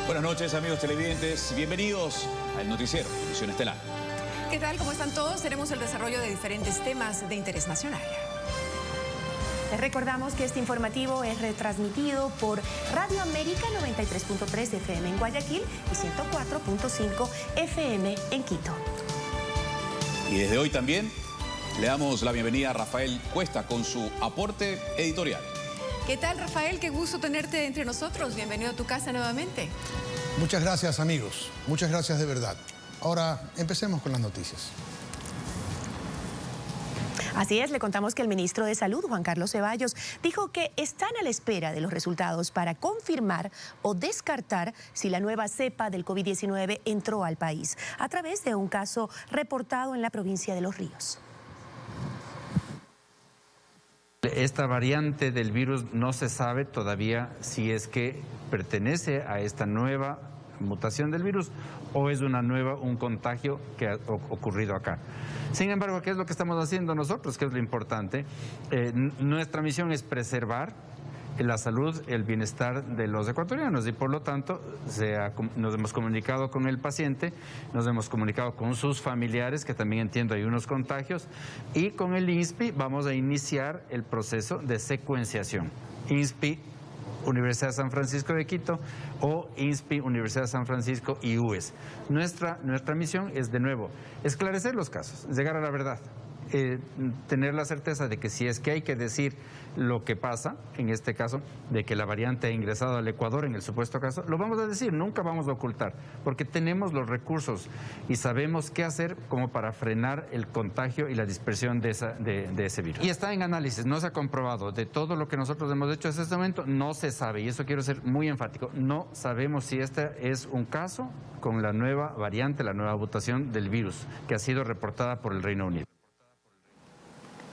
Buenas noches, amigos televidentes. Bienvenidos al noticiero Edición Estelar. ¿Qué tal? ¿Cómo están todos? Tenemos el desarrollo de diferentes temas de interés nacional. Les recordamos que este informativo es retransmitido por Radio América 93.3 FM en Guayaquil y 104.5 FM en Quito. Y desde hoy también le damos la bienvenida a Rafael Cuesta con su aporte editorial. ¿Qué tal, Rafael? Qué gusto tenerte entre nosotros. Bienvenido a tu casa nuevamente. Muchas gracias, amigos. Muchas gracias de verdad. Ahora, empecemos con las noticias. Así es, le contamos que el ministro de Salud, Juan Carlos Ceballos, dijo que están a la espera de los resultados para confirmar o descartar si la nueva cepa del COVID-19 entró al país, a través de un caso reportado en la provincia de Los Ríos. Esta variante del virus no se sabe todavía si es que pertenece a esta nueva mutación del virus o es un contagio que ha ocurrido acá. Sin embargo, ¿qué es lo que estamos haciendo nosotros? ¿Qué es lo importante? Nuestra misión es preservar la salud, el bienestar de los ecuatorianos y por lo tanto nos hemos comunicado con el paciente, nos hemos comunicado con sus familiares, que también entiendo hay unos contagios, y con el INSPI vamos a iniciar el proceso de secuenciación. INSPI, Universidad de San Francisco de Quito, o INSPI, Universidad de San Francisco y UES. Nuestra misión es, de nuevo, esclarecer los casos, llegar a la verdad. Tener la certeza de que si es que hay que decir lo que pasa, en este caso, de que la variante ha ingresado al Ecuador en el supuesto caso, lo vamos a decir, nunca vamos a ocultar, porque tenemos los recursos y sabemos qué hacer como para frenar el contagio y la dispersión de ese virus. Y está en análisis, no se ha comprobado. De todo lo que nosotros hemos hecho hasta este momento, no se sabe, y eso quiero ser muy enfático, no sabemos si este es un caso con la nueva variante, la nueva mutación del virus, que ha sido reportada por el Reino Unido.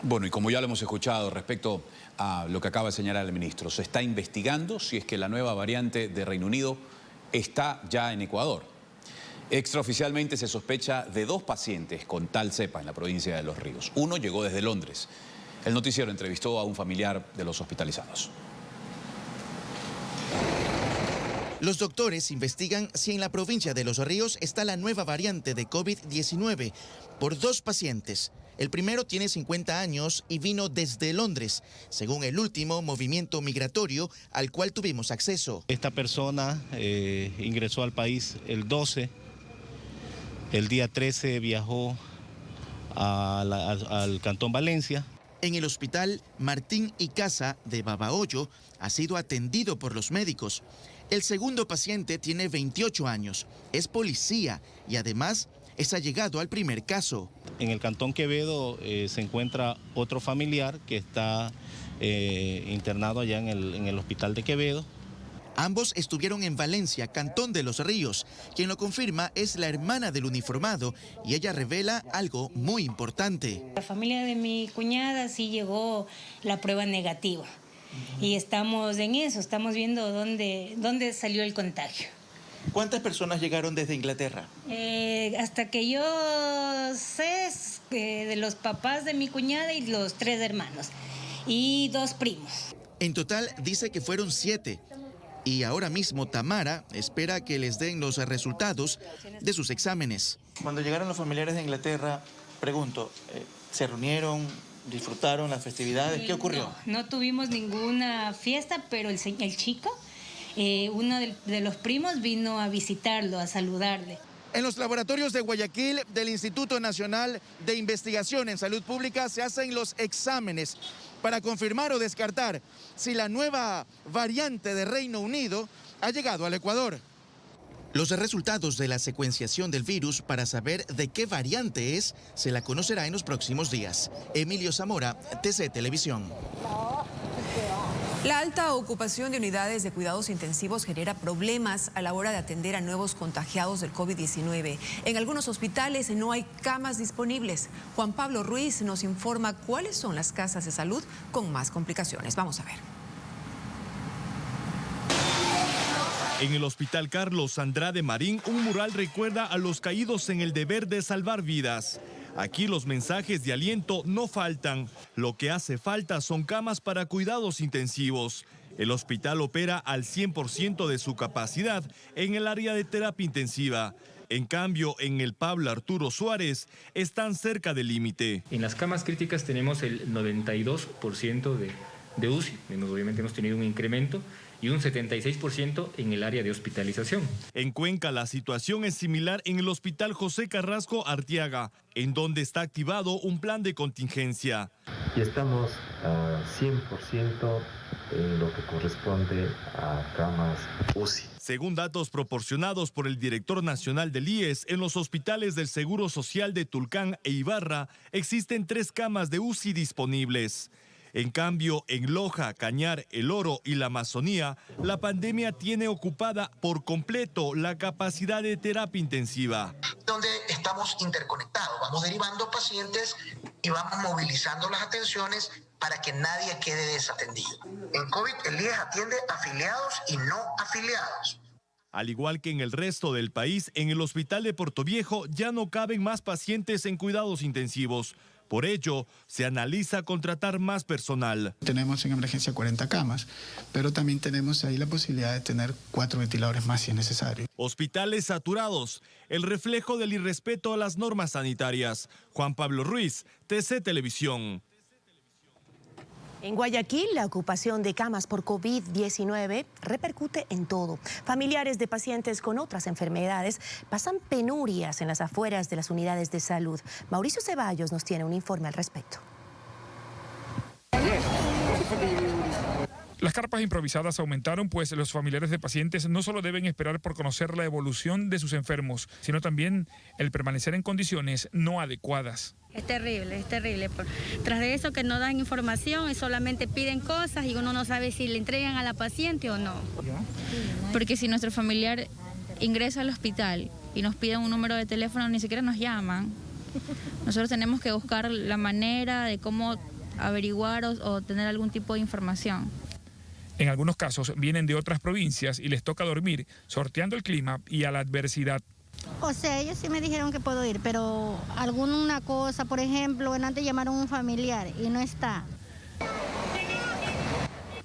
Bueno, y como ya lo hemos escuchado respecto a lo que acaba de señalar el ministro, se está investigando si es que la nueva variante de Reino Unido está ya en Ecuador. Extraoficialmente se sospecha de 2 pacientes con tal cepa en la provincia de Los Ríos. Uno llegó desde Londres. El noticiero entrevistó a un familiar de los hospitalizados. Los doctores investigan si en la provincia de Los Ríos está la nueva variante de COVID-19 por 2 pacientes. El primero tiene 50 años y vino desde Londres, según el último movimiento migratorio al cual tuvimos acceso. Esta persona ingresó al país el 12, el día 13 viajó al Cantón Valencia. En el hospital Martín y Casa de Babahoyo ha sido atendido por los médicos. El segundo paciente tiene 28 años, es policía y además es allegado al primer caso. En el Cantón Quevedo se encuentra otro familiar que está internado allá en el hospital de Quevedo. Ambos estuvieron en Valencia, Cantón de Los Ríos. Quien lo confirma es la hermana del uniformado y ella revela algo muy importante. La familia de mi cuñada sí llegó la prueba negativa y estamos en eso, estamos viendo dónde salió el contagio. ¿Cuántas personas llegaron desde Inglaterra? Hasta que yo sé, de los papás de mi cuñada y los 3 hermanos y 2 primos. En total dice que fueron 7. Y ahora mismo Tamara espera que les den los resultados de sus exámenes. Cuando llegaron los familiares de Inglaterra, pregunto, ¿se reunieron, disfrutaron las festividades? ¿Qué ocurrió? No tuvimos ninguna fiesta, pero el chico, uno de los primos vino a visitarlo, a saludarle. En los laboratorios de Guayaquil del Instituto Nacional de Investigación en Salud Pública se hacen los exámenes para confirmar o descartar si la nueva variante de Reino Unido ha llegado al Ecuador. Los resultados de la secuenciación del virus para saber de qué variante es se la conocerá en los próximos días. Emilio Zamora, TC Televisión. La alta ocupación de unidades de cuidados intensivos genera problemas a la hora de atender a nuevos contagiados del COVID-19. En algunos hospitales no hay camas disponibles. Juan Pablo Ruiz nos informa cuáles son las casas de salud con más complicaciones. Vamos a ver. En el Hospital Carlos Andrade Marín, un mural recuerda a los caídos en el deber de salvar vidas. Aquí los mensajes de aliento no faltan. Lo que hace falta son camas para cuidados intensivos. El hospital opera al 100% de su capacidad en el área de terapia intensiva. En cambio, en el Pablo Arturo Suárez están cerca del límite. En las camas críticas tenemos el 92% de UCI. Obviamente hemos tenido un incremento y un 76% en el área de hospitalización. En Cuenca la situación es similar en el Hospital José Carrasco Arteaga, en donde está activado un plan de contingencia. Y estamos a 100% en lo que corresponde a camas UCI. Según datos proporcionados por el director nacional del IES, en los hospitales del Seguro Social de Tulcán e Ibarra existen 3 camas de UCI disponibles. En cambio, en Loja, Cañar, El Oro y la Amazonía, la pandemia tiene ocupada por completo la capacidad de terapia intensiva. Donde estamos interconectados, vamos derivando pacientes y vamos movilizando las atenciones para que nadie quede desatendido. En COVID, el IES atiende afiliados y no afiliados. Al igual que en el resto del país, en el hospital de Portoviejo ya no caben más pacientes en cuidados intensivos. Por ello, se analiza contratar más personal. Tenemos en emergencia 40 camas, pero también tenemos ahí la posibilidad de tener 4 ventiladores más si es necesario. Hospitales saturados, el reflejo del irrespeto a las normas sanitarias. Juan Pablo Ruiz, TC Televisión. En Guayaquil, la ocupación de camas por COVID-19 repercute en todo. Familiares de pacientes con otras enfermedades pasan penurias en las afueras de las unidades de salud. Mauricio Ceballos nos tiene un informe al respecto. Las carpas improvisadas aumentaron, pues los familiares de pacientes no solo deben esperar por conocer la evolución de sus enfermos, sino también el permanecer en condiciones no adecuadas. Es terrible, es terrible. Tras de eso que no dan información y solamente piden cosas y uno no sabe si le entregan a la paciente o no. Porque si nuestro familiar ingresa al hospital y nos piden un número de teléfono, ni siquiera nos llaman. Nosotros tenemos que buscar la manera de cómo averiguar o tener algún tipo de información. En algunos casos vienen de otras provincias y les toca dormir sorteando el clima y a la adversidad. O sea, ellos sí me dijeron que puedo ir, pero alguna cosa, por ejemplo, antes llamaron a un familiar y no está.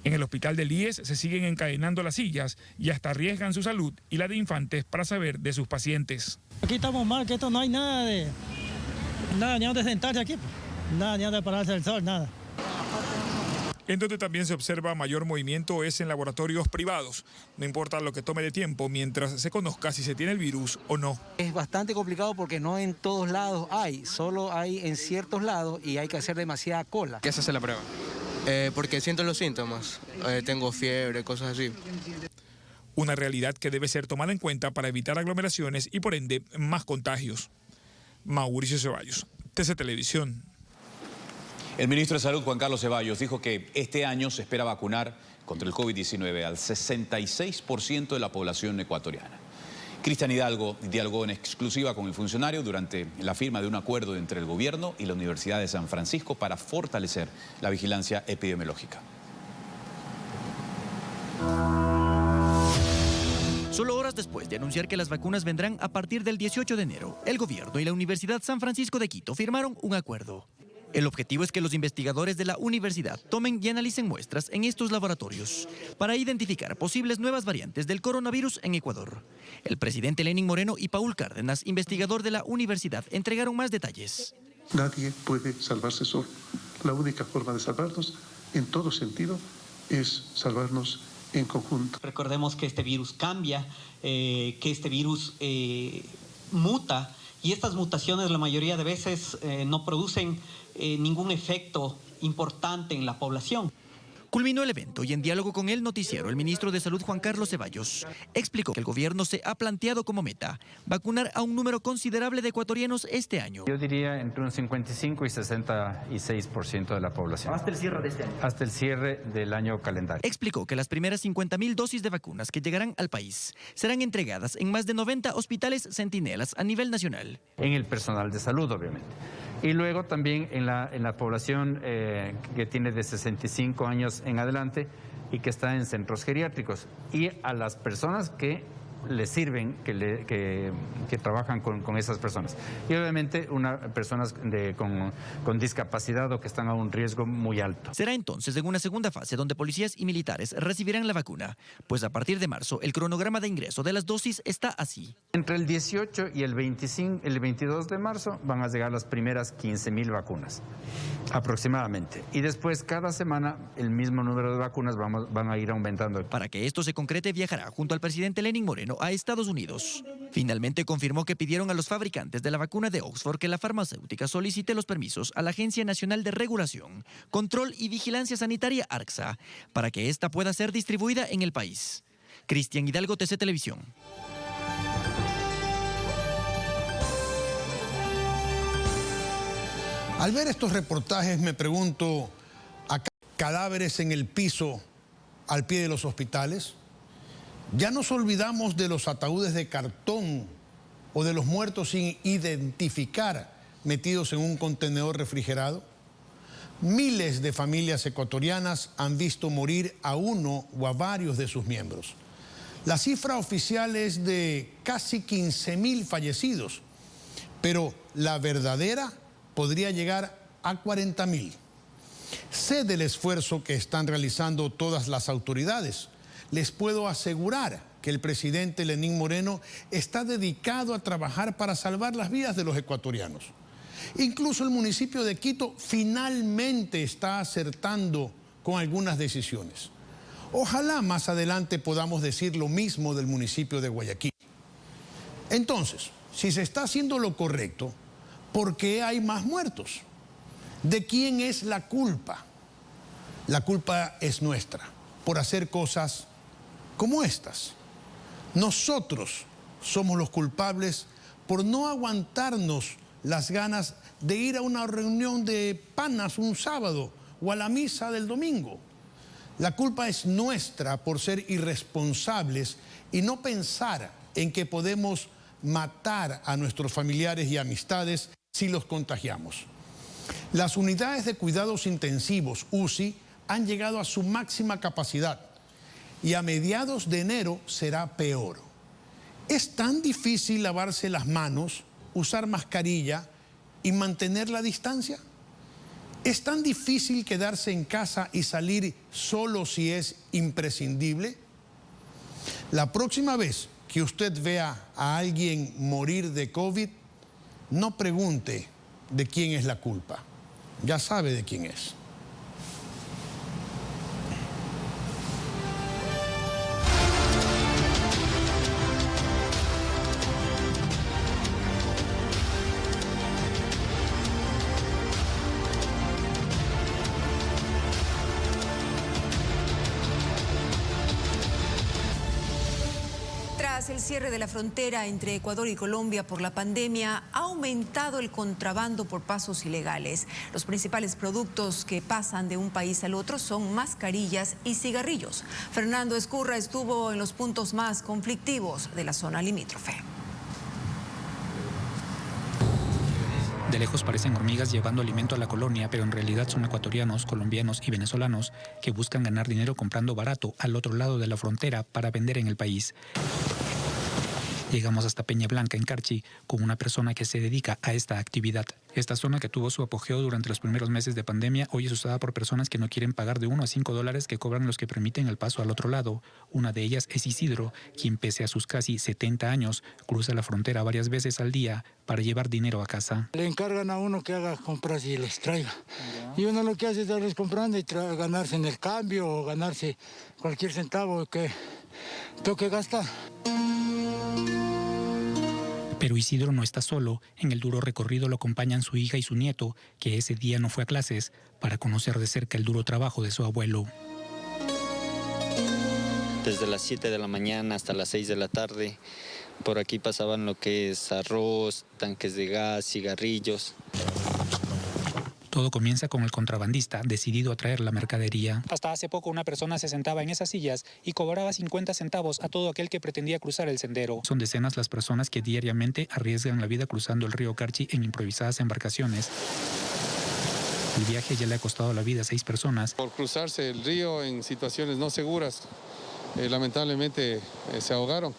En el hospital del IES se siguen encadenando las sillas y hasta arriesgan su salud y la de infantes para saber de sus pacientes. Aquí estamos mal, que esto no hay nada ni donde sentarse aquí, nada, ni donde pararse del sol, nada. En donde también se observa mayor movimiento es en laboratorios privados. No importa lo que tome de tiempo mientras se conozca si se tiene el virus o no. Es bastante complicado porque no en todos lados hay, solo hay en ciertos lados y hay que hacer demasiada cola. ¿Qué se hace la prueba? Porque siento los síntomas, tengo fiebre, cosas así. Una realidad que debe ser tomada en cuenta para evitar aglomeraciones y por ende más contagios. Mauricio Ceballos, TC Televisión. El ministro de Salud, Juan Carlos Ceballos, dijo que este año se espera vacunar contra el COVID-19 al 66% de la población ecuatoriana. Cristian Hidalgo dialogó en exclusiva con el funcionario durante la firma de un acuerdo entre el gobierno y la Universidad de San Francisco para fortalecer la vigilancia epidemiológica. Solo horas después de anunciar que las vacunas vendrán a partir del 18 de enero, el gobierno y la Universidad San Francisco de Quito firmaron un acuerdo. El objetivo es que los investigadores de la universidad tomen y analicen muestras en estos laboratorios para identificar posibles nuevas variantes del coronavirus en Ecuador. El presidente Lenín Moreno y Paul Cárdenas, investigador de la universidad, entregaron más detalles. Nadie puede salvarse solo. La única forma de salvarnos, en todo sentido, es salvarnos en conjunto. Recordemos que este virus cambia, que este virus muta, y estas mutaciones la mayoría de veces no producen ningún efecto importante en la población. Culminó el evento y en diálogo con el noticiero, el ministro de Salud Juan Carlos Ceballos explicó que el gobierno se ha planteado como meta vacunar a un número considerable de ecuatorianos este año. Yo diría entre un 55 y 66% de la población. ¿Hasta el cierre de este año? Hasta el cierre del año calendario. Explicó que las primeras 50.000 dosis de vacunas que llegarán al país serán entregadas en más de 90 hospitales centinelas a nivel nacional. En el personal de salud, obviamente. Y luego también en la población que tiene de 65 años en adelante y que está en centros geriátricos. Y a las personas que le sirven, que trabajan con esas personas. Y obviamente personas con discapacidad o que están a un riesgo muy alto. Será entonces en una segunda fase donde policías y militares recibirán la vacuna, pues a partir de marzo el cronograma de ingreso de las dosis está así. Entre el 18 y el 22 de marzo van a llegar las primeras 15.000 vacunas, aproximadamente. Y después, cada semana, el mismo número de vacunas van a ir aumentando. Para que esto se concrete, viajará junto al presidente Lenín Moreno a Estados Unidos. Finalmente confirmó que pidieron a los fabricantes de la vacuna de Oxford que la farmacéutica solicite los permisos a la Agencia Nacional de Regulación, Control y Vigilancia Sanitaria, ARCSA, para que ésta pueda ser distribuida en el país. Cristian Hidalgo, TC Televisión. Al ver estos reportajes me pregunto, ¿acá cadáveres en el piso al pie de los hospitales? ¿Ya nos olvidamos de los ataúdes de cartón o de los muertos sin identificar metidos en un contenedor refrigerado? Miles de familias ecuatorianas han visto morir a uno o a varios de sus miembros. La cifra oficial es de casi 15.000 fallecidos, pero la verdadera podría llegar a 40.000. Sé del esfuerzo que están realizando todas las autoridades. Les puedo asegurar que el presidente Lenín Moreno está dedicado a trabajar para salvar las vidas de los ecuatorianos. Incluso el municipio de Quito finalmente está acertando con algunas decisiones. Ojalá más adelante podamos decir lo mismo del municipio de Guayaquil. Entonces, si se está haciendo lo correcto, ¿por qué hay más muertos? ¿De quién es la culpa? La culpa es nuestra, por hacer cosas como estas. Nosotros somos los culpables por no aguantarnos las ganas de ir a una reunión de panas un sábado o a la misa del domingo. La culpa es nuestra por ser irresponsables y no pensar en que podemos matar a nuestros familiares y amistades si los contagiamos. Las unidades de cuidados intensivos, UCI, han llegado a su máxima capacidad y a mediados de enero será peor. ¿Es tan difícil lavarse las manos, usar mascarilla y mantener la distancia? ¿Es tan difícil quedarse en casa y salir solo si es imprescindible? La próxima vez que usted vea a alguien morir de COVID, no pregunte de quién es la culpa. Ya sabe de quién es. Tras el cierre de la frontera entre Ecuador y Colombia por la pandemia, ha aumentado el contrabando por pasos ilegales. Los principales productos que pasan de un país al otro son mascarillas y cigarrillos. Fernando Escurra estuvo en los puntos más conflictivos de la zona limítrofe. De lejos parecen hormigas llevando alimento a la colonia, pero en realidad son ecuatorianos, colombianos y venezolanos que buscan ganar dinero comprando barato al otro lado de la frontera para vender en el país. Llegamos hasta Peña Blanca, en Carchi, con una persona que se dedica a esta actividad. Esta zona, que tuvo su apogeo durante los primeros meses de pandemia, hoy es usada por personas que no quieren pagar de $1 a $5 que cobran los que permiten el paso al otro lado. Una de ellas es Isidro, quien pese a sus casi 70 años, cruza la frontera varias veces al día para llevar dinero a casa. Le encargan a uno que haga compras y les traiga. Y uno lo que hace es darles comprando y ganarse en el cambio o ganarse cualquier centavo que toque gastar. Pero Isidro no está solo. En el duro recorrido lo acompañan su hija y su nieto, que ese día no fue a clases, para conocer de cerca el duro trabajo de su abuelo. Desde las 7 de la mañana hasta las 6 de la tarde, por aquí pasaban lo que es arroz, tanques de gas, cigarrillos. Todo comienza con el contrabandista decidido a traer la mercadería. Hasta hace poco una persona se sentaba en esas sillas y cobraba 50 centavos a todo aquel que pretendía cruzar el sendero. Son decenas las personas que diariamente arriesgan la vida cruzando el río Carchi en improvisadas embarcaciones. El viaje ya le ha costado la vida a 6 personas. Por cruzarse el río en situaciones no seguras, lamentablemente se ahogaron.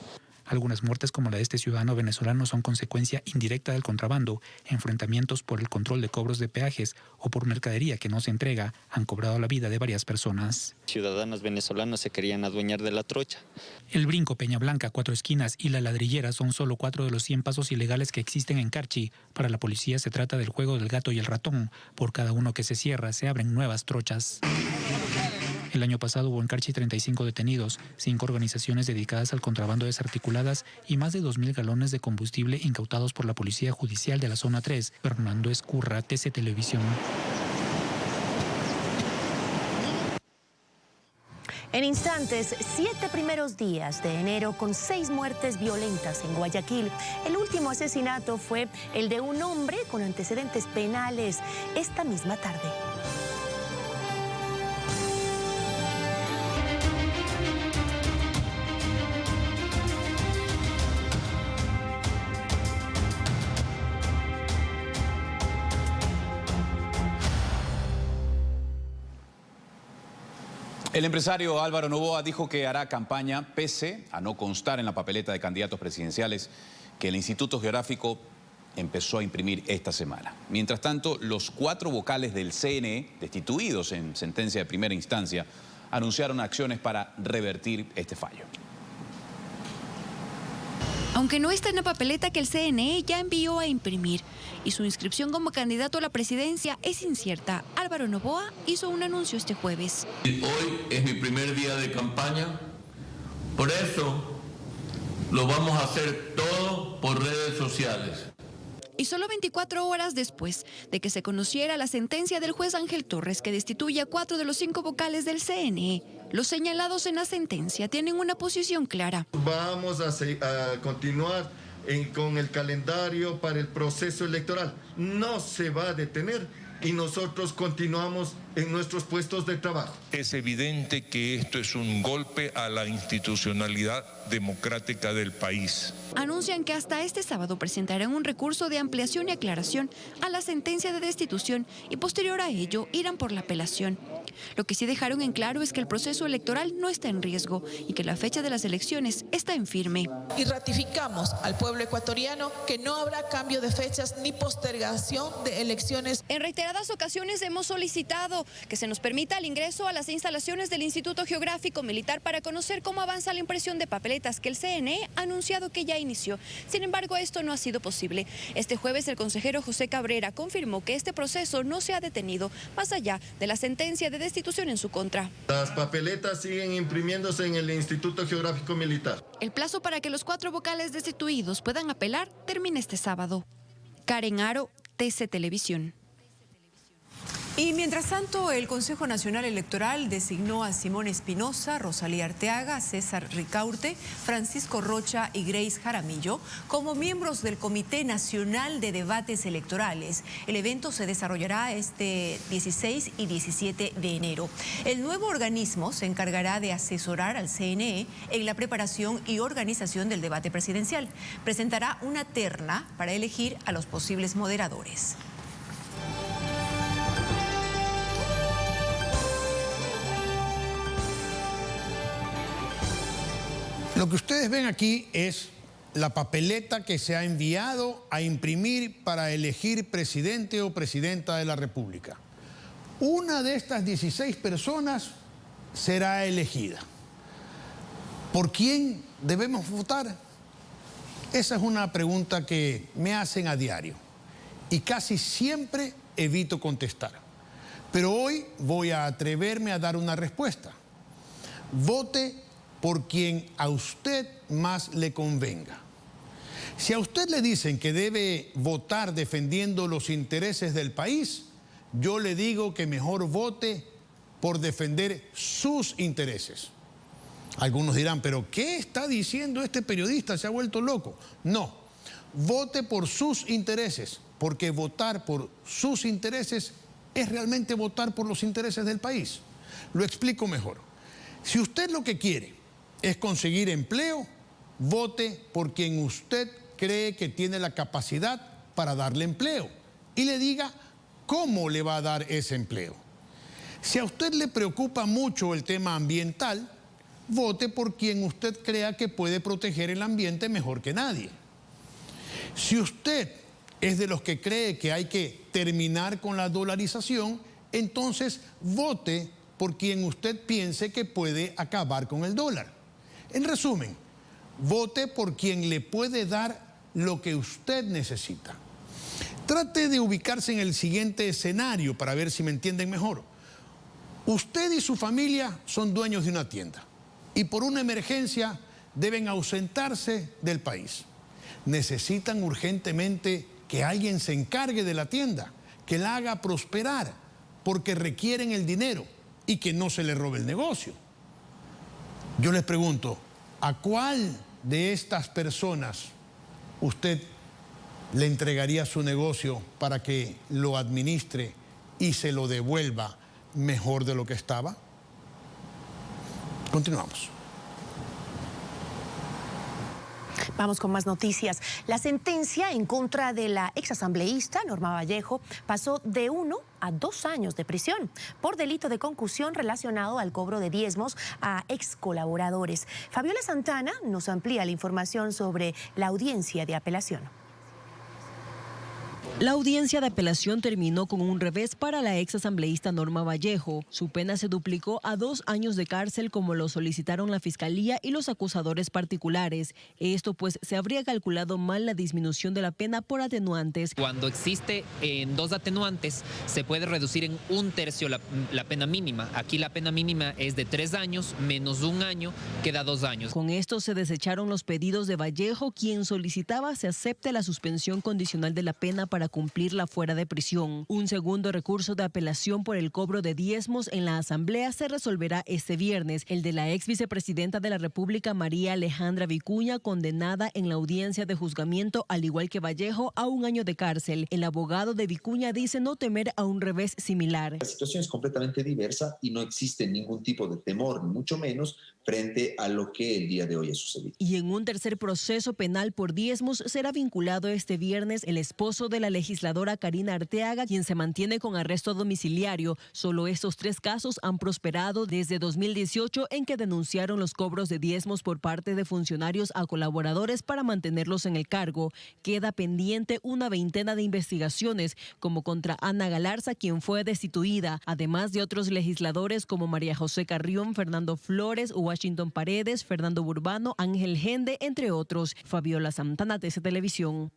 Algunas muertes como la de este ciudadano venezolano son consecuencia indirecta del contrabando. Enfrentamientos por el control de cobros de peajes o por mercadería que no se entrega han cobrado la vida de varias personas. Ciudadanos venezolanos se querían adueñar de la trocha. El Brinco, Peña Blanca, Cuatro Esquinas y La Ladrillera son solo 4 de los 100 pasos ilegales que existen en Carchi. Para la policía se trata del juego del gato y el ratón. Por cada uno que se cierra se abren nuevas trochas. El año pasado hubo en Carchi 35 detenidos, 5 organizaciones dedicadas al contrabando desarticuladas y más de 2.000 galones de combustible incautados por la Policía Judicial de la Zona 3. Fernando Escurra, TC Televisión. En instantes, 7 primeros días de enero con 6 muertes violentas en Guayaquil. El último asesinato fue el de un hombre con antecedentes penales esta misma tarde. El empresario Álvaro Noboa dijo que hará campaña pese a no constar en la papeleta de candidatos presidenciales que el Instituto Geográfico empezó a imprimir esta semana. Mientras tanto, los 4 vocales del CNE, destituidos en sentencia de primera instancia, anunciaron acciones para revertir este fallo. Aunque no está en la papeleta que el CNE ya envió a imprimir y su inscripción como candidato a la presidencia es incierta, Álvaro Noboa hizo un anuncio este jueves. Hoy es mi primer día de campaña, por eso lo vamos a hacer todo por redes sociales. Y solo 24 horas después de que se conociera la sentencia del juez Ángel Torres que destituye a 4 de los 5 vocales del CNE, los señalados en la sentencia tienen una posición clara. Vamos a continuar con el calendario para el proceso electoral. No se va a detener y nosotros continuamos en nuestros puestos de trabajo. Es evidente que esto es un golpe a la institucionalidad democrática del país. Anuncian que hasta este sábado presentarán un recurso de ampliación y aclaración a la sentencia de destitución y posterior a ello irán por la apelación. Lo que sí dejaron en claro es que el proceso electoral no está en riesgo y que la fecha de las elecciones está en firme. Y ratificamos al pueblo ecuatoriano que no habrá cambio de fechas ni postergación de elecciones. En reiteradas ocasiones hemos solicitado que se nos permita el ingreso a las instalaciones del Instituto Geográfico Militar para conocer cómo avanza la impresión de papeletas que el CNE ha anunciado que ya inició. Sin embargo, esto no ha sido posible. Este jueves el consejero José Cabrera confirmó que este proceso no se ha detenido más allá de la sentencia de destitución en su contra. Las papeletas siguen imprimiéndose en el Instituto Geográfico Militar. El plazo para que los 4 vocales destituidos puedan apelar termina este sábado. Karen Aro, TC Televisión. Y mientras tanto, el Consejo Nacional Electoral designó a Simón Espinosa, Rosalía Arteaga, César Ricaurte, Francisco Rocha y Grace Jaramillo como miembros del Comité Nacional de Debates Electorales. El evento se desarrollará este 16 y 17 de enero. El nuevo organismo se encargará de asesorar al CNE en la preparación y organización del debate presidencial. Presentará una terna para elegir a los posibles moderadores. Lo que ustedes ven aquí es la papeleta que se ha enviado a imprimir para elegir presidente o presidenta de la República. Una de estas 16 personas será elegida. ¿Por quién debemos votar? Esa es una pregunta que me hacen a diario y casi siempre evito contestar. Pero hoy voy a atreverme a dar una respuesta. Vote por quien a usted más le convenga. Si a usted le dicen que debe votar defendiendo los intereses del país, yo le digo que mejor vote por defender sus intereses. Algunos dirán, ¿pero qué está diciendo este periodista? ¿Se ha vuelto loco? No, vote por sus intereses, porque votar por sus intereses es realmente votar por los intereses del país. Lo explico mejor. Si usted lo que quiere es conseguir empleo, vote por quien usted cree que tiene la capacidad para darle empleo y le diga cómo le va a dar ese empleo. Si a usted le preocupa mucho el tema ambiental, vote por quien usted crea que puede proteger el ambiente mejor que nadie. Si usted es de los que cree que hay que terminar con la dolarización, entonces vote por quien usted piense que puede acabar con el dólar. En resumen, vote por quien le puede dar lo que usted necesita. Trate de ubicarse en el siguiente escenario para ver si me entienden mejor. Usted y su familia son dueños de una tienda y por una emergencia deben ausentarse del país. Necesitan urgentemente que alguien se encargue de la tienda, que la haga prosperar, porque requieren el dinero y que no se le robe el negocio. Yo les pregunto, ¿a cuál de estas personas usted le entregaría su negocio para que lo administre y se lo devuelva mejor de lo que estaba? Continuamos. Vamos con más noticias. La sentencia en contra de la exasambleísta Norma Vallejo pasó de 1 a 2 años de prisión por delito de concusión relacionado al cobro de diezmos a ex colaboradores. Fabiola Santana nos amplía la información sobre la audiencia de apelación. La audiencia de apelación terminó con un revés para la ex asambleísta Norma Vallejo. Su pena se duplicó a 2 años de cárcel, como lo solicitaron la Fiscalía y los acusadores particulares. Esto pues se habría calculado mal la disminución de la pena por atenuantes. Cuando existe en 2 atenuantes, se puede reducir en 1/3 la pena mínima. Aquí la pena mínima es de 3 años, menos 1 año, queda 2 años. Con esto se desecharon los pedidos de Vallejo, quien solicitaba se acepte la suspensión condicional de la pena para cumplirla fuera de prisión. Un segundo recurso de apelación por el cobro de diezmos en la Asamblea se resolverá este viernes. El de la ex vicepresidenta de la República, María Alejandra Vicuña, condenada en la audiencia de juzgamiento, al igual que Vallejo, a 1 año de cárcel. El abogado de Vicuña dice no temer a un revés similar. La situación es completamente diversa y no existe ningún tipo de temor, ni mucho menos, frente a lo que el día de hoy ha sucedido. Y en un tercer proceso penal por diezmos será vinculado este viernes el esposo de la legisladora Karina Arteaga, quien se mantiene con arresto domiciliario. Solo estos 3 casos han prosperado desde 2018, en que denunciaron los cobros de diezmos por parte de funcionarios a colaboradores para mantenerlos en el cargo. Queda pendiente una veintena de investigaciones, como contra Ana Galarza, quien fue destituida, además de otros legisladores como María José Carrión, Fernando Flores, Washington Paredes, Fernando Burbano, Ángel Gende, entre otros. Fabiola Santana, TC Televisión.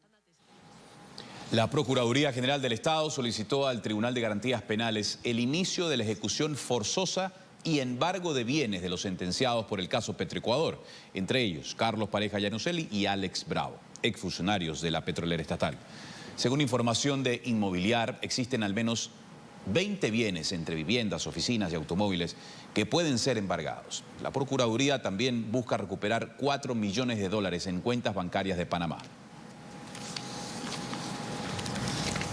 La Procuraduría General del Estado solicitó al Tribunal de Garantías Penales el inicio de la ejecución forzosa y embargo de bienes de los sentenciados por el caso Petroecuador, entre ellos Carlos Pareja Llanuselli y Alex Bravo, exfuncionarios de la petrolera estatal. Según información de Inmobiliar, existen al menos 20 bienes entre viviendas, oficinas y automóviles que pueden ser embargados. La Procuraduría también busca recuperar $4 millones en cuentas bancarias de Panamá.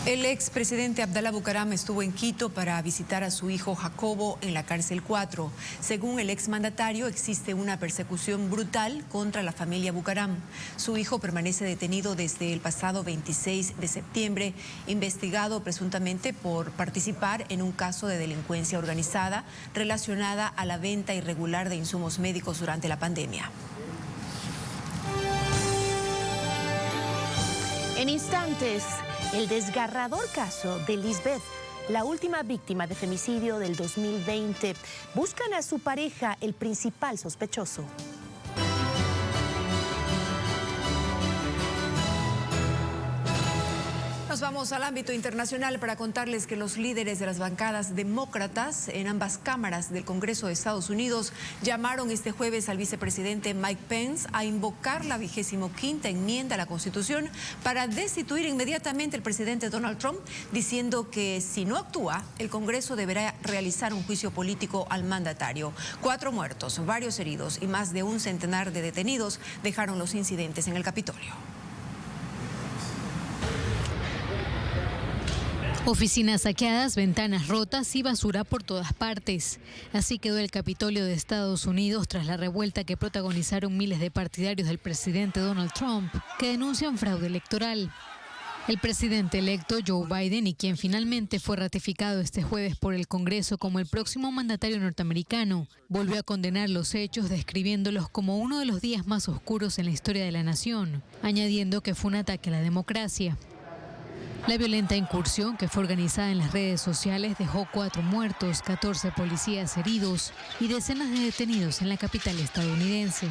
El expresidente Abdalá Bucaram estuvo en Quito para visitar a su hijo Jacobo en la cárcel 4. Según el exmandatario, existe una persecución brutal contra la familia Bucaram. Su hijo permanece detenido desde el pasado 26 de septiembre, investigado presuntamente por participar en un caso de delincuencia organizada relacionada a la venta irregular de insumos médicos durante la pandemia. En instantes, el desgarrador caso de Lisbeth, la última víctima de femicidio del 2020. Buscan a su pareja, el principal sospechoso. Nos vamos al ámbito internacional para contarles que los líderes de las bancadas demócratas en ambas cámaras del Congreso de Estados Unidos llamaron este jueves al vicepresidente Mike Pence a invocar la 25ª enmienda a la Constitución para destituir inmediatamente al presidente Donald Trump, diciendo que si no actúa, el Congreso deberá realizar un juicio político al mandatario. 4 muertos, varios heridos y más de un centenar de detenidos dejaron los incidentes en el Capitolio. Oficinas saqueadas, ventanas rotas y basura por todas partes. Así quedó el Capitolio de Estados Unidos tras la revuelta que protagonizaron miles de partidarios del presidente Donald Trump, que denuncian fraude electoral. El presidente electo Joe Biden, y quien finalmente fue ratificado este jueves por el Congreso como el próximo mandatario norteamericano, volvió a condenar los hechos describiéndolos como uno de los días más oscuros en la historia de la nación, añadiendo que fue un ataque a la democracia. La violenta incursión, que fue organizada en las redes sociales, dejó 4 muertos, 14 policías heridos y decenas de detenidos en la capital estadounidense.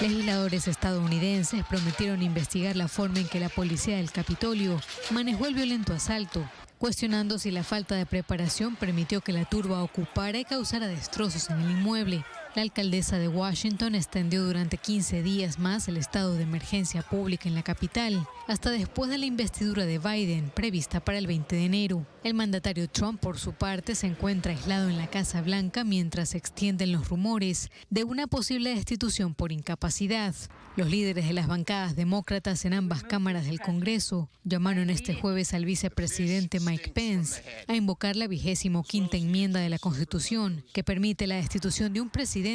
Legisladores estadounidenses prometieron investigar la forma en que la policía del Capitolio manejó el violento asalto, cuestionando si la falta de preparación permitió que la turba ocupara y causara destrozos en el inmueble. La alcaldesa de Washington extendió durante 15 días más el estado de emergencia pública en la capital, hasta después de la investidura de Biden, prevista para el 20 de enero. El mandatario Trump, por su parte, se encuentra aislado en la Casa Blanca mientras se extienden los rumores de una posible destitución por incapacidad. Los líderes de las bancadas demócratas en ambas cámaras del Congreso llamaron este jueves al vicepresidente Mike Pence a invocar la 25ª enmienda de la Constitución, que permite la destitución de un presidente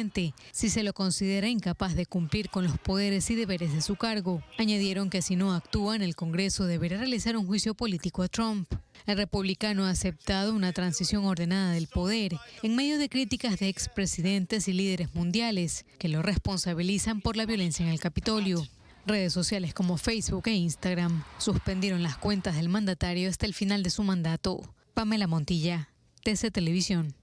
si se lo considera incapaz de cumplir con los poderes y deberes de su cargo. Añadieron que si no actúan, el Congreso deberá realizar un juicio político a Trump. El republicano ha aceptado una transición ordenada del poder en medio de críticas de expresidentes y líderes mundiales que lo responsabilizan por la violencia en el Capitolio. Redes sociales como Facebook e Instagram suspendieron las cuentas del mandatario hasta el final de su mandato. Pamela Montilla, TC Televisión.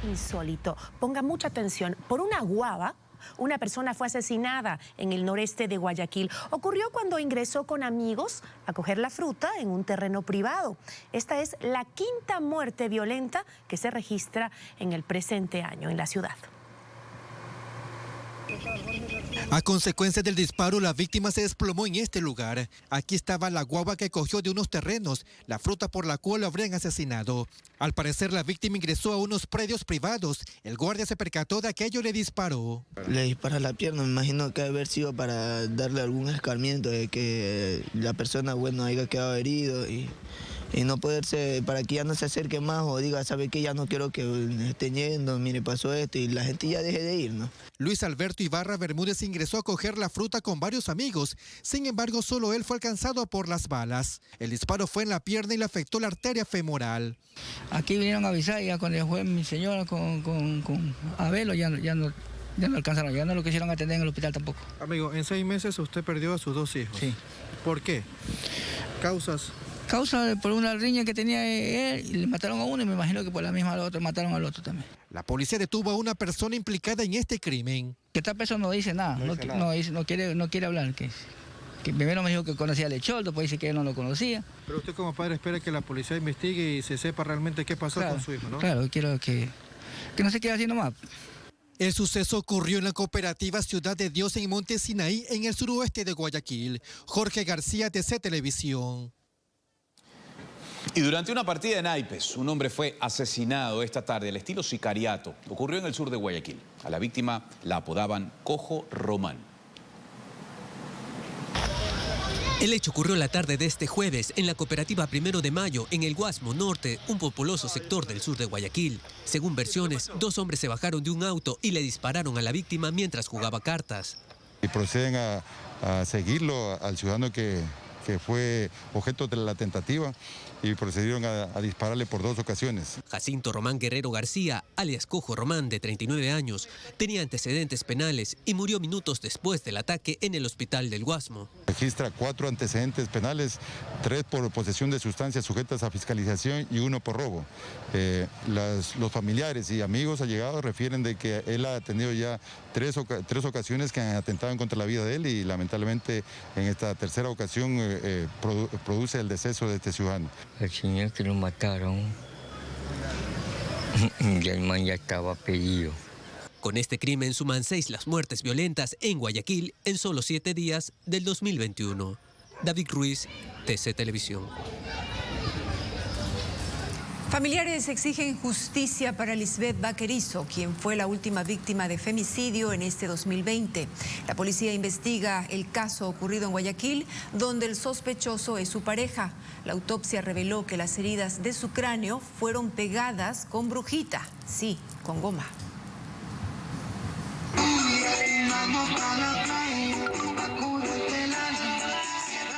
Insólito. Ponga mucha atención. Por una guava, una persona fue asesinada en el noreste de Guayaquil. Ocurrió cuando ingresó con amigos a coger la fruta en un terreno privado. Esta es la 5ª muerte violenta que se registra en el presente año en la ciudad. A consecuencia del disparo, la víctima se desplomó en este lugar. Aquí estaba la guagua que cogió de unos terrenos, la fruta por la cual lo habrían asesinado. Al parecer, la víctima ingresó a unos predios privados. El guardia se percató de aquello y le disparó. Le dispara a la pierna, me imagino que haber sido para darle algún escarmiento de que la persona, haya quedado herido y no poderse, para que ya no se acerque más o diga, ¿sabe qué? Ya no quiero que estén yendo, mire, pasó esto y la gente ya deje de ir, ¿no? Luis Alberto Ibarra Bermúdez ingresó a coger la fruta con varios amigos. Sin embargo, solo él fue alcanzado por las balas. El disparo fue en la pierna y le afectó la arteria femoral. Aquí vinieron a avisar, ya cuando fue mi señora con Abelo, ya no alcanzaron, ya no lo quisieron atender en el hospital tampoco. Amigo, en 6 meses usted perdió a sus 2 hijos. Sí. ¿Por qué? ¿Causas? Causa por una riña que tenía él y le mataron a uno y me imagino que por la misma al otro mataron al otro también. La policía detuvo a una persona implicada en este crimen. Que esta persona no dice nada, no quiere hablar. Que primero me dijo que conocía a Lecholdo, después dice que él no lo conocía. Pero usted como padre espera que la policía investigue y se sepa realmente qué pasó con su hijo, ¿no? Claro, quiero que no se quede haciendo más. El suceso ocurrió en la cooperativa Ciudad de Dios en Monte Sinaí, en el suroeste de Guayaquil. Jorge García, TC Televisión. Y durante una partida de naipes, un hombre fue asesinado esta tarde al estilo sicariato. Ocurrió en el sur de Guayaquil. A la víctima la apodaban Cojo Román. El hecho ocurrió la tarde de este jueves en la cooperativa 1 de Mayo, en el Guasmo Norte, un populoso sector del sur de Guayaquil. Según versiones, 2 hombres se bajaron de un auto y le dispararon a la víctima mientras jugaba cartas. Y proceden a seguirlo al ciudadano que fue objeto de la tentativa y procedieron a dispararle por 2 ocasiones. Jacinto Román Guerrero García, alias Cojo Román, de 39 años, tenía antecedentes penales y murió minutos después del ataque en el hospital del Guasmo. Registra 4 antecedentes penales, 3 por posesión de sustancias sujetas a fiscalización y 1 por robo. Los familiares y amigos allegados refieren de que él ha tenido ya 3 ocasiones que han atentado en contra de la vida de él y lamentablemente en esta tercera ocasión produce el deceso de este ciudadano. El señor que lo mataron, y el man ya estaba pedido. Con este crimen suman 6 las muertes violentas en Guayaquil en solo 7 días del 2021. David Ruiz, TC Televisión. Familiares exigen justicia para Lisbeth Vaquerizo, quien fue la última víctima de femicidio en este 2020. La policía investiga el caso ocurrido en Guayaquil, donde el sospechoso es su pareja. La autopsia reveló que las heridas de su cráneo fueron pegadas con brujita, sí, con goma.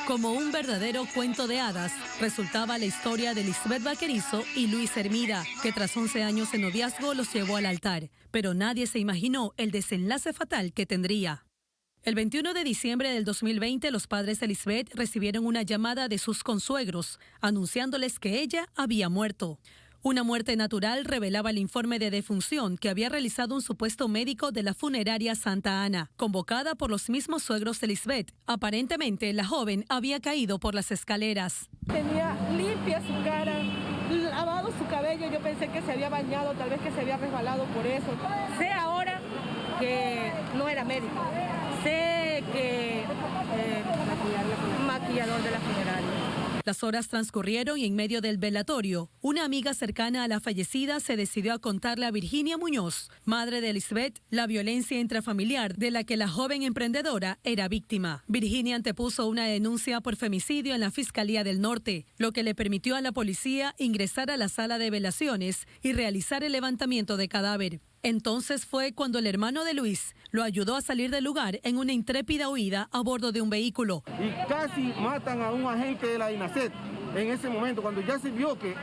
Como un verdadero cuento de hadas, resultaba la historia de Lisbeth Vaquerizo y Luis Hermida, que tras 11 años de noviazgo los llevó al altar. Pero nadie se imaginó el desenlace fatal que tendría. El 21 de diciembre del 2020, los padres de Lisbeth recibieron una llamada de sus consuegros, anunciándoles que ella había muerto. Una muerte natural revelaba el informe de defunción que había realizado un supuesto médico de la funeraria Santa Ana, convocada por los mismos suegros de Lisbeth. Aparentemente, la joven había caído por las escaleras. Tenía limpia su cara, lavado su cabello, yo pensé que se había bañado, tal vez que se había resbalado por eso. Sé ahora que no era médico, sé que maquillador de la funeraria. Las horas transcurrieron y en medio del velatorio, una amiga cercana a la fallecida se decidió a contarle a Virginia Muñoz, madre de Lisbeth, la violencia intrafamiliar de la que la joven emprendedora era víctima. Virginia antepuso una denuncia por femicidio en la Fiscalía del Norte, lo que le permitió a la policía ingresar a la sala de velaciones y realizar el levantamiento de cadáver. Entonces fue cuando el hermano de Luis lo ayudó a salir del lugar en una intrépida huida a bordo de un vehículo. Y casi matan a un agente de la INASET en ese momento, cuando ya se vio que,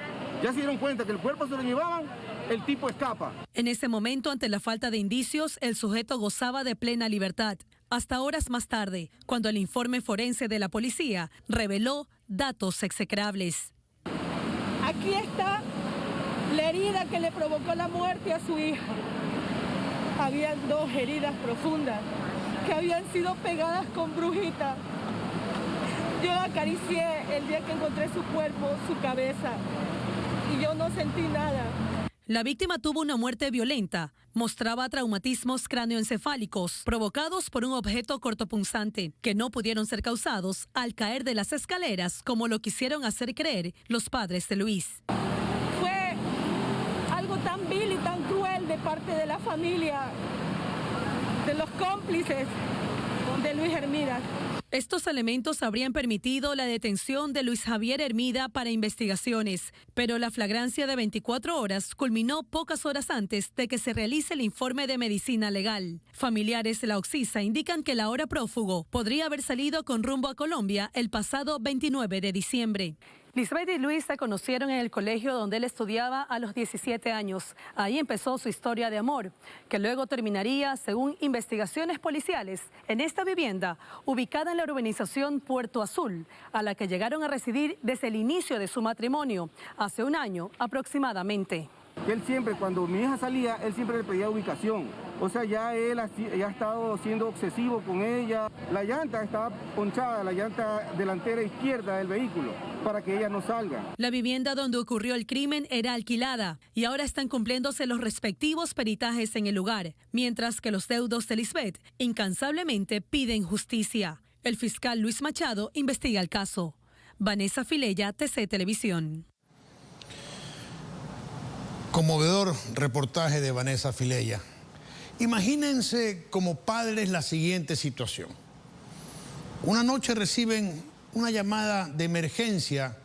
ya se dieron cuenta que el cuerpo se lo llevaban, el tipo escapa. En ese momento, ante la falta de indicios, el sujeto gozaba de plena libertad. Hasta horas más tarde, cuando el informe forense de la policía reveló datos execrables. Aquí está la herida que le provocó la muerte a su hija. Habían 2 heridas profundas que habían sido pegadas con brujita. Yo acaricié el día que encontré su cuerpo, su cabeza, y yo no sentí nada. La víctima tuvo una muerte violenta. Mostraba traumatismos cráneoencefálicos provocados por un objeto cortopunzante que no pudieron ser causados al caer de las escaleras, como lo quisieron hacer creer los padres de Luis. Tan vil y tan cruel de parte de la familia, de los cómplices de Luis Hermida. Estos elementos habrían permitido la detención de Luis Javier Hermida para investigaciones, pero la flagrancia de 24 horas culminó pocas horas antes de que se realice el informe de medicina legal. Familiares de la Oxisa indican que el ahora prófugo podría haber salido con rumbo a Colombia el pasado 29 de diciembre. Lisbeth y Luis se conocieron en el colegio donde él estudiaba a los 17 años. Ahí empezó su historia de amor, que luego terminaría, según investigaciones policiales, en esta vivienda ubicada en la urbanización Puerto Azul, a la que llegaron a residir desde el inicio de su matrimonio, hace un año aproximadamente. Él siempre, cuando mi hija salía, él siempre le pedía ubicación. O sea, ya él ya ha estado siendo obsesivo con ella. La llanta estaba ponchada, la llanta delantera izquierda del vehículo, para que ella no salga. La vivienda donde ocurrió el crimen era alquilada y ahora están cumpliéndose los respectivos peritajes en el lugar, mientras que los deudos de Lisbeth incansablemente piden justicia. El fiscal Luis Machado investiga el caso. Vanessa Filella, TC Televisión. Conmovedor reportaje de Vanessa Filella. Imagínense como padres la siguiente situación. Una noche reciben una llamada de emergencia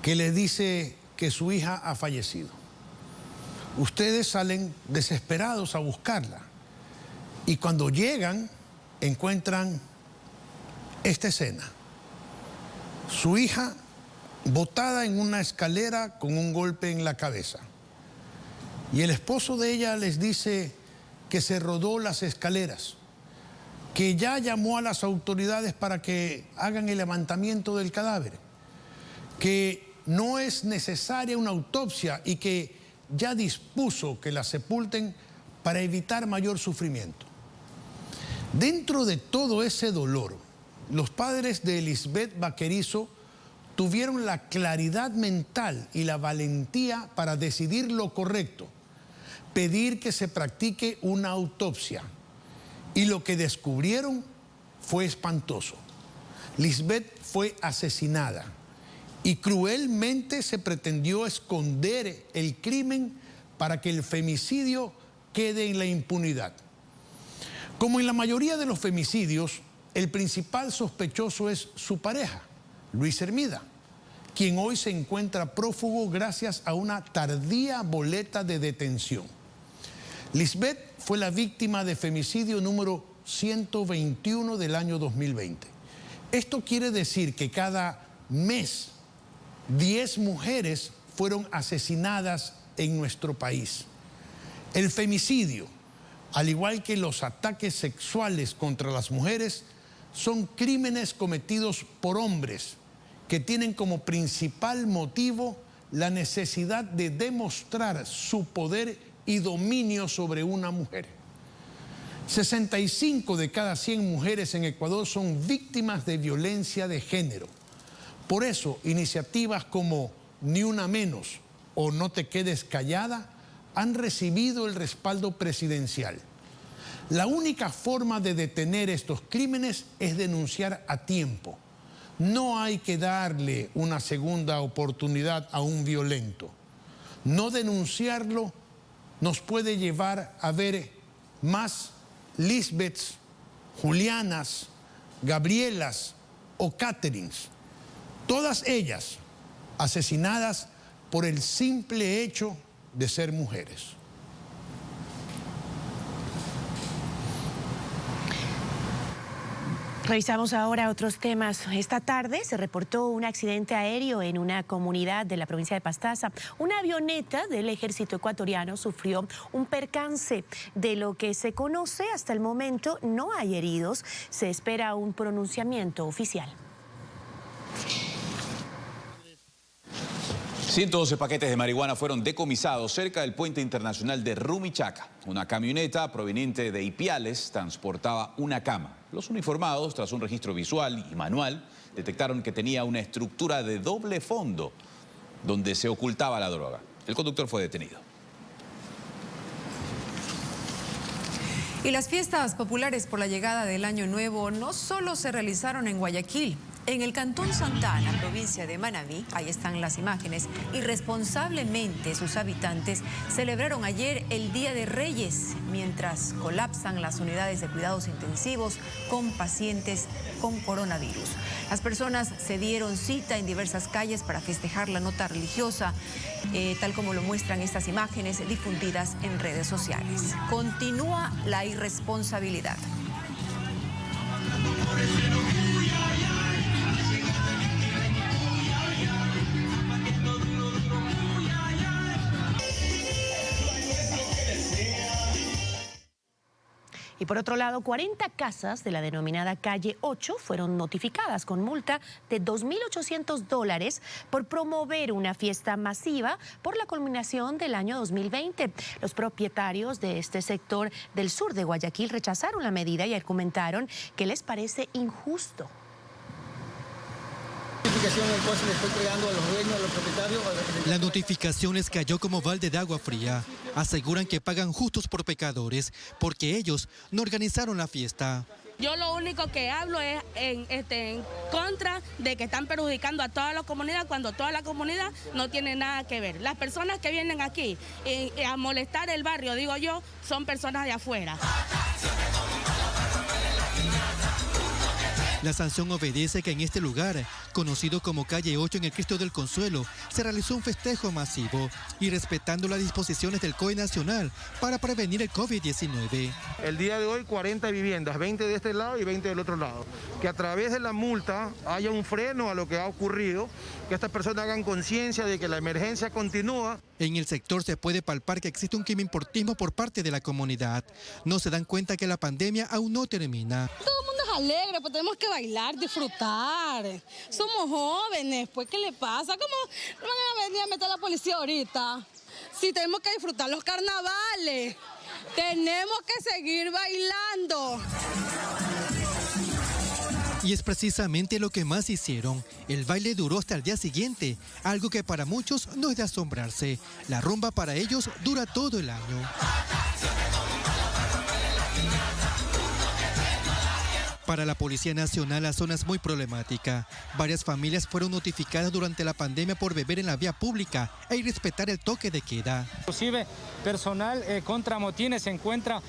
que les dice que su hija ha fallecido. Ustedes salen desesperados a buscarla y cuando llegan encuentran esta escena. Su hija botada en una escalera con un golpe en la cabeza. Y el esposo de ella les dice que se rodó las escaleras, que ya llamó a las autoridades para que hagan el levantamiento del cadáver, que no es necesaria una autopsia y que ya dispuso que la sepulten para evitar mayor sufrimiento. Dentro de todo ese dolor, los padres de Lisbeth Vaquerizo tuvieron la claridad mental y la valentía para decidir lo correcto, pedir que se practique una autopsia. Y lo que descubrieron fue espantoso. Lisbeth fue asesinada y cruelmente se pretendió esconder el crimen para que el femicidio quede en la impunidad. Como en la mayoría de los femicidios, el principal sospechoso es su pareja, Luis Hermida, quien hoy se encuentra prófugo gracias a una tardía boleta de detención. Lisbeth fue la víctima de femicidio número 121 del año 2020. Esto quiere decir que cada mes 10 mujeres fueron asesinadas en nuestro país. El femicidio, al igual que los ataques sexuales contra las mujeres, son crímenes cometidos por hombres que tienen como principal motivo la necesidad de demostrar su poder y dominio sobre una mujer. 65 de cada 100 mujeres en Ecuador son víctimas de violencia de género. Por eso, iniciativas como Ni Una Menos o No Te Quedes Callada han recibido el respaldo presidencial. La única forma de detener estos crímenes es denunciar a tiempo. No hay que darle una segunda oportunidad a un violento. No denunciarlo nos puede llevar a ver más Lisbeths, Julianas, Gabrielas o Catherines, todas ellas asesinadas por el simple hecho de ser mujeres. Revisamos ahora otros temas. Esta tarde se reportó un accidente aéreo en una comunidad de la provincia de Pastaza. Una avioneta del ejército ecuatoriano sufrió un percance. De lo que se conoce hasta el momento no hay heridos. Se espera un pronunciamiento oficial. 112 paquetes de marihuana fueron decomisados cerca del puente internacional de Rumichaca. Una camioneta proveniente de Ipiales transportaba una cama. Los uniformados, tras un registro visual y manual, detectaron que tenía una estructura de doble fondo donde se ocultaba la droga. El conductor fue detenido. Y las fiestas populares por la llegada del Año Nuevo no solo se realizaron en Guayaquil. En el Cantón Santa Ana, provincia de Manabí, ahí están las imágenes, irresponsablemente sus habitantes celebraron ayer el Día de Reyes, mientras colapsan las unidades de cuidados intensivos con pacientes con coronavirus. Las personas se dieron cita en diversas calles para festejar la nota religiosa, tal como lo muestran estas imágenes difundidas en redes sociales. Continúa la irresponsabilidad. Y por otro lado, 40 casas de la denominada calle 8 fueron notificadas con multa de $2.800 por promover una fiesta masiva por la culminación del año 2020. Los propietarios de este sector del sur de Guayaquil rechazaron la medida y argumentaron que les parece injusto. La notificación les cayó como balde de agua fría. Aseguran que pagan justos por pecadores porque ellos no organizaron la fiesta. Yo lo único que hablo es en contra de que están perjudicando a toda la comunidad cuando toda la comunidad no tiene nada que ver. Las personas que vienen aquí a molestar el barrio, digo yo, son personas de afuera. La sanción obedece que en este lugar, conocido como Calle 8 en el Cristo del Consuelo, se realizó un festejo masivo y respetando las disposiciones del COE Nacional para prevenir el COVID-19. El día de hoy 40 viviendas, 20 de este lado y 20 del otro lado. Que a través de la multa haya un freno a lo que ha ocurrido, que estas personas hagan conciencia de que la emergencia continúa. En el sector se puede palpar que existe un quimiportismo por parte de la comunidad. No se dan cuenta que la pandemia aún no termina. Todo el mundo es alegre, pues tenemos que bailar, disfrutar. Somos jóvenes, pues ¿qué le pasa? ¿Cómo no van a venir a meter a la policía ahorita? Sí, tenemos que disfrutar los carnavales. Tenemos que seguir bailando. Y es precisamente lo que más hicieron. El baile duró hasta el día siguiente, algo que para muchos no es de asombrarse. La rumba para ellos dura todo el año. Para la Policía Nacional, la zona es muy problemática. Varias familias fueron notificadas durante la pandemia por beber en la vía pública e irrespetar el toque de queda. Inclusive personal contra motines se encuentra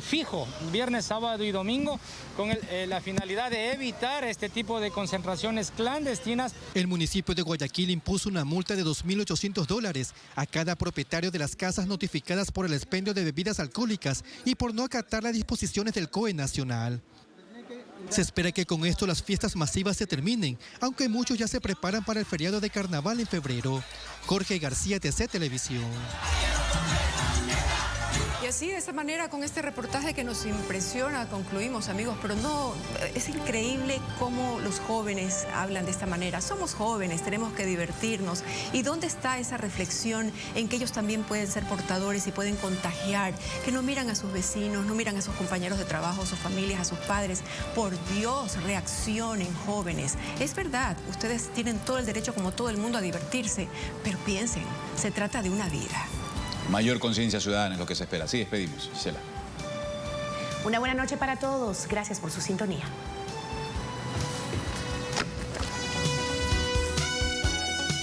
fijo viernes, sábado y domingo con la finalidad de evitar este tipo de concentraciones clandestinas. El municipio de Guayaquil impuso una multa de $2.800 a cada propietario de las casas notificadas por el expendio de bebidas alcohólicas y por no acatar las disposiciones del COE nacional. Se espera que con esto las fiestas masivas se terminen, aunque muchos ya se preparan para el feriado de carnaval en febrero. Jorge García, TC Televisión. Y así, de esta manera, con este reportaje que nos impresiona, concluimos, amigos, pero no, es increíble cómo los jóvenes hablan de esta manera. Somos jóvenes, tenemos que divertirnos. ¿Y dónde está esa reflexión en que ellos también pueden ser portadores y pueden contagiar? Que no miran a sus vecinos, no miran a sus compañeros de trabajo, a sus familias, a sus padres. Por Dios, reaccionen, jóvenes. Es verdad, ustedes tienen todo el derecho, como todo el mundo, a divertirse, pero piensen, se trata de una vida. Mayor conciencia ciudadana es lo que se espera. Así despedimos, Gisela. Una buena noche para todos. Gracias por su sintonía.